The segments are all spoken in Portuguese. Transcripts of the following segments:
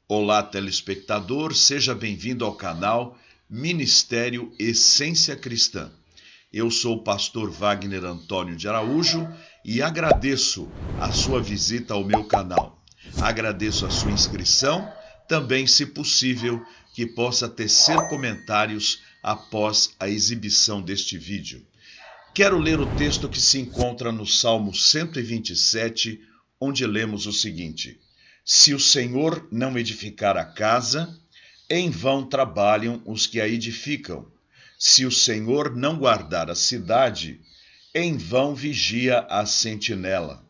Olá, telespectador, seja bem-vindo ao canal Ministério Essência Cristã. Eu sou o pastor Wagner Antônio de Araújo e agradeço a sua visita ao meu canal. Agradeço a sua inscrição, também, se possível, que possa tecer comentários após a exibição deste vídeo. Quero ler o texto que se encontra no Salmo 127, onde lemos o seguinte: Se o Senhor não edificar a casa, em vão trabalham os que a edificam. Se o Senhor não guardar a cidade, em vão vigia a sentinela.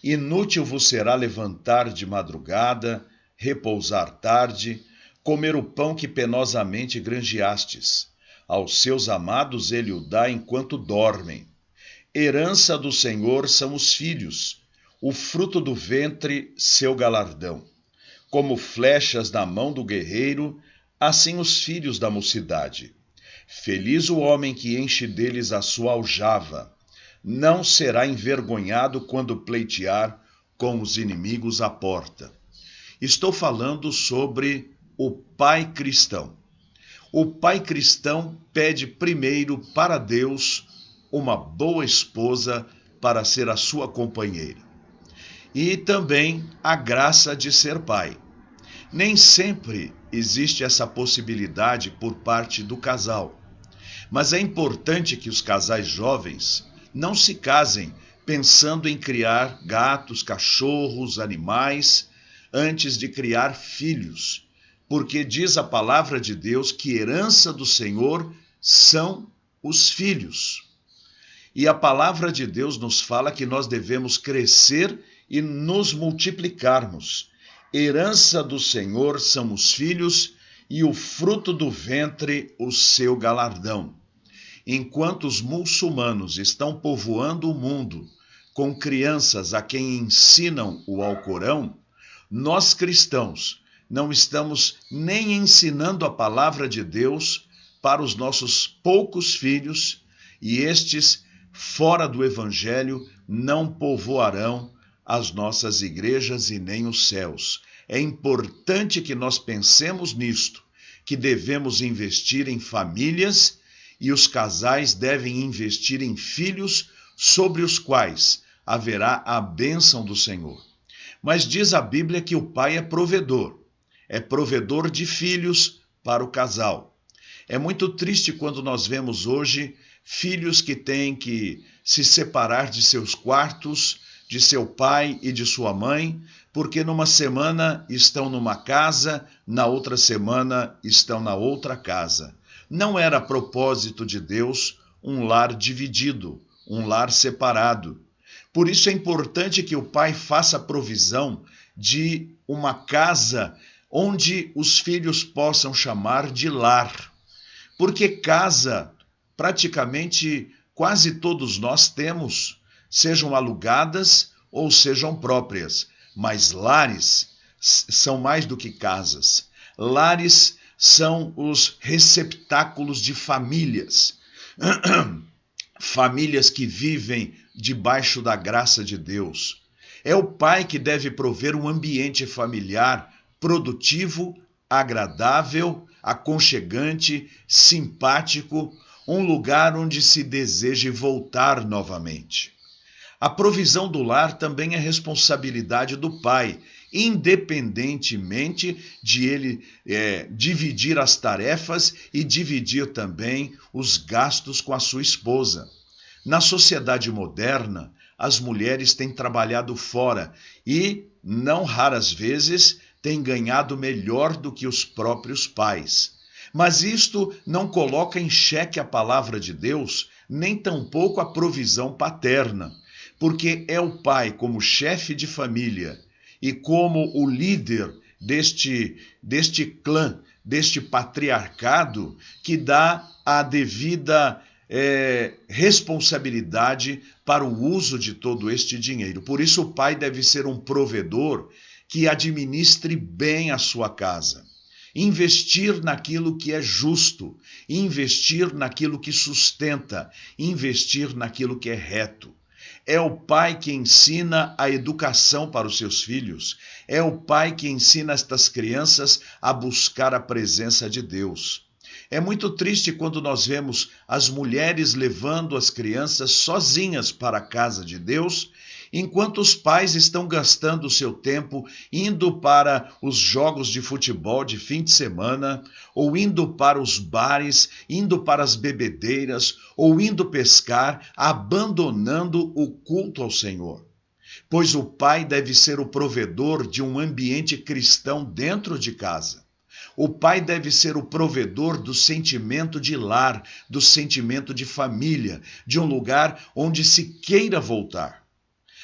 Inútil vos será levantar de madrugada, repousar tarde, comer o pão que penosamente granjeastes. Aos seus amados ele o dá enquanto dormem. Herança do Senhor são os filhos, o fruto do ventre, seu galardão. Como flechas na mão do guerreiro, assim os filhos da mocidade. Feliz o homem que enche deles a sua aljava. Não será envergonhado quando pleitear com os inimigos à porta. Estou falando sobre o pai cristão. O pai cristão pede primeiro para Deus uma boa esposa para ser a sua companheira. E também a graça de ser pai. Nem sempre existe essa possibilidade por parte do casal. Mas é importante que os casais jovens não se casem pensando em criar gatos, cachorros, animais, antes de criar filhos. Porque diz a palavra de Deus que herança do Senhor são os filhos. E a palavra de Deus nos fala que nós devemos crescer e nos multiplicarmos. Herança do Senhor são os filhos e o fruto do ventre o seu galardão. Enquanto os muçulmanos estão povoando o mundo com crianças a quem ensinam o Alcorão, nós cristãos não estamos nem ensinando a palavra de Deus para os nossos poucos filhos, e estes, fora do Evangelho, não povoarão as nossas igrejas e nem os céus. É importante que nós pensemos nisto, que devemos investir em famílias e os casais devem investir em filhos sobre os quais haverá a bênção do Senhor. Mas diz a Bíblia que o pai é provedor de filhos para o casal. É muito triste quando nós vemos hoje filhos que têm que se separar de seus quartos, de seu pai e de sua mãe, porque numa semana estão numa casa, na outra semana estão na outra casa. Não era propósito de Deus um lar dividido, um lar separado. Por isso é importante que o pai faça provisão de uma casa onde os filhos possam chamar de lar. Porque casa, praticamente quase todos nós temos, sejam alugadas ou sejam próprias. Mas lares são mais do que casas. Lares são os receptáculos de famílias. Famílias que vivem debaixo da graça de Deus. É o pai que deve prover um ambiente familiar produtivo, agradável, aconchegante, simpático, um lugar onde se deseje voltar novamente. A provisão do lar também é responsabilidade do pai, independentemente de ele dividir as tarefas e dividir também os gastos com a sua esposa. Na sociedade moderna, as mulheres têm trabalhado fora e, não raras vezes, têm ganhado melhor do que os próprios pais. Mas isto não coloca em xeque a palavra de Deus, nem tampouco a provisão paterna, porque é o pai, como chefe de família e como o líder deste clã, deste patriarcado, que dá a devida responsabilidade para o uso de todo este dinheiro. Por isso o pai deve ser um provedor que administre bem a sua casa. Investir naquilo que é justo, investir naquilo que sustenta, investir naquilo que é reto. É o pai que ensina a educação para os seus filhos. É o pai que ensina estas crianças a buscar a presença de Deus. É muito triste quando nós vemos as mulheres levando as crianças sozinhas para a casa de Deus, enquanto os pais estão gastando o seu tempo indo para os jogos de futebol de fim de semana, ou indo para os bares, indo para as bebedeiras, ou indo pescar, abandonando o culto ao Senhor. Pois o pai deve ser o provedor de um ambiente cristão dentro de casa. O pai deve ser o provedor do sentimento de lar, do sentimento de família, de um lugar onde se queira voltar.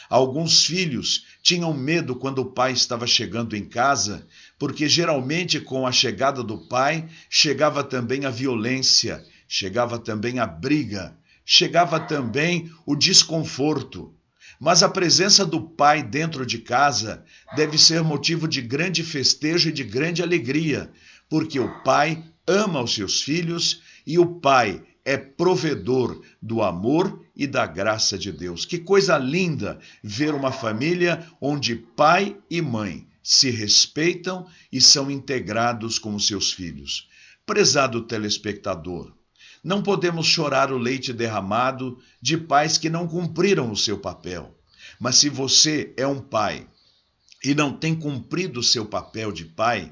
Alguns filhos tinham medo quando o pai estava chegando em casa, porque geralmente com a chegada do pai chegava também a violência, chegava também a briga, chegava também o desconforto. Mas a presença do pai dentro de casa deve ser motivo de grande festejo e de grande alegria, porque o pai ama os seus filhos e o pai é provedor do amor e da graça de Deus. Que coisa linda ver uma família onde pai e mãe se respeitam e são integrados com os seus filhos. Prezado telespectador, não podemos chorar o leite derramado de pais que não cumpriram o seu papel. Mas se você é um pai e não tem cumprido o seu papel de pai,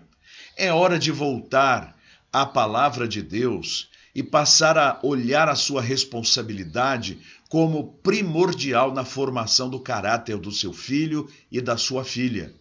é hora de voltar à palavra de Deus e passar a olhar a sua responsabilidade como primordial na formação do caráter do seu filho e da sua filha.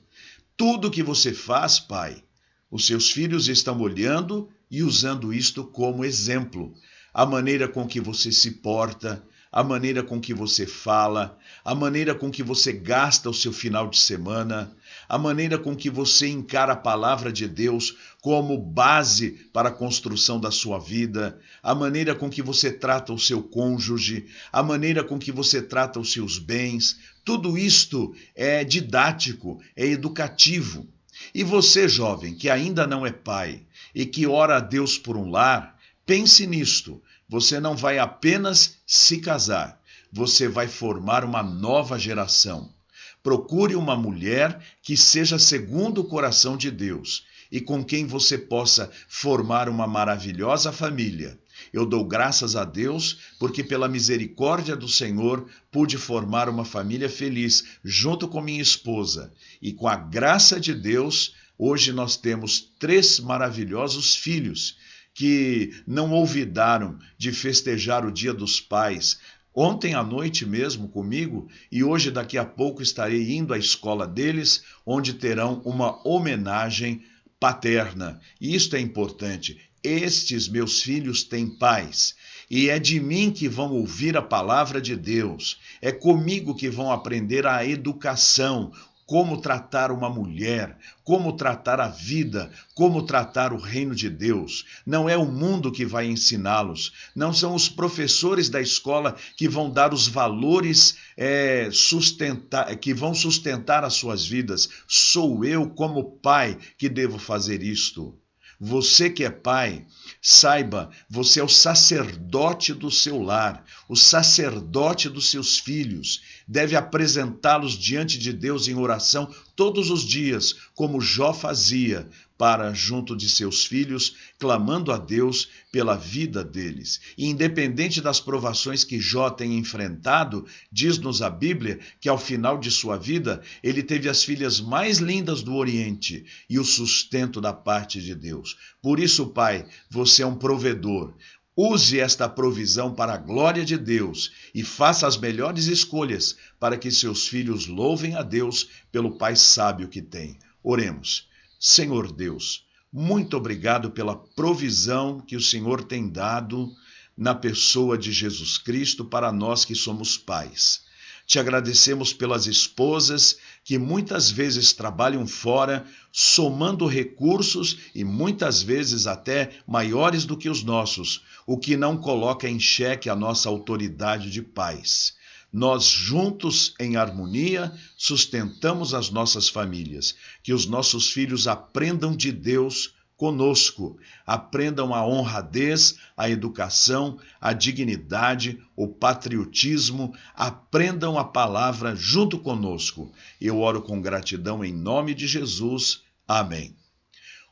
Tudo que você faz, pai, os seus filhos estão olhando e usando isto como exemplo. A maneira com que você se porta, a maneira com que você fala, a maneira com que você gasta o seu final de semana, a maneira com que você encara a palavra de Deus como base para a construção da sua vida, a maneira com que você trata o seu cônjuge, a maneira com que você trata os seus bens, tudo isto é didático, é educativo. E você, jovem, que ainda não é pai e que ora a Deus por um lar, pense nisto. Você não vai apenas se casar, você vai formar uma nova geração. Procure uma mulher que seja segundo o coração de Deus e com quem você possa formar uma maravilhosa família. Eu dou graças a Deus porque pela misericórdia do Senhor pude formar uma família feliz junto com minha esposa. E com a graça de Deus, hoje nós temos 3 maravilhosos filhos que não olvidaram de festejar o Dia dos Pais, ontem à noite mesmo comigo, e hoje daqui a pouco estarei indo à escola deles, onde terão uma homenagem paterna. E isto é importante. Estes meus filhos têm pais, e é de mim que vão ouvir a palavra de Deus. É comigo que vão aprender a educação, como tratar uma mulher, como tratar a vida, como tratar o reino de Deus. Não é o mundo que vai ensiná-los, não são os professores da escola que vão dar os valores que vão sustentar as suas vidas. Sou eu, como pai, que devo fazer isto. Você que é pai, saiba, você é o sacerdote do seu lar, o sacerdote dos seus filhos. Deve apresentá-los diante de Deus em oração todos os dias, como Jó fazia, para junto de seus filhos, clamando a Deus pela vida deles. E independente das provações que Jó tem enfrentado, diz-nos a Bíblia que ao final de sua vida, ele teve as filhas mais lindas do Oriente e o sustento da parte de Deus. Por isso, pai, você é um provedor. Use esta provisão para a glória de Deus e faça as melhores escolhas para que seus filhos louvem a Deus pelo pai sábio que tem. Oremos. Senhor Deus, muito obrigado pela provisão que o Senhor tem dado na pessoa de Jesus Cristo para nós que somos pais. Te agradecemos pelas esposas que muitas vezes trabalham fora, somando recursos e muitas vezes até maiores do que os nossos, o que não coloca em xeque a nossa autoridade de pais. Nós juntos, em harmonia, sustentamos as nossas famílias. Que os nossos filhos aprendam de Deus conosco. Aprendam a honradez, a educação, a dignidade, o patriotismo. Aprendam a palavra junto conosco. Eu oro com gratidão em nome de Jesus. Amém.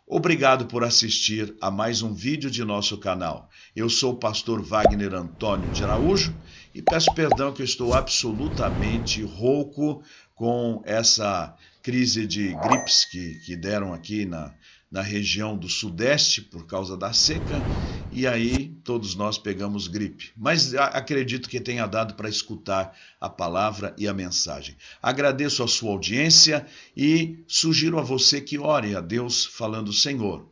Obrigado por assistir a mais um vídeo de nosso canal. Eu sou o pastor Wagner Antônio de Araújo e peço perdão que eu estou absolutamente rouco com essa crise de gripes que deram aqui na região do Sudeste por causa da seca, e aí todos nós pegamos gripe. Mas acredito que tenha dado para escutar a palavra e a mensagem. Agradeço a sua audiência e sugiro a você que ore a Deus falando: Senhor,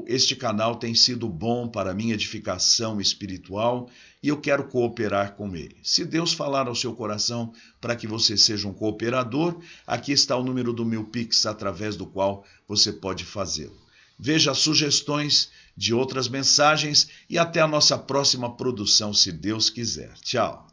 este canal tem sido bom para a minha edificação espiritual e eu quero cooperar com ele. Se Deus falar ao seu coração para que você seja um cooperador, aqui está o número do meu Pix, através do qual você pode fazê-lo. Veja sugestões de outras mensagens e até a nossa próxima produção, se Deus quiser. Tchau.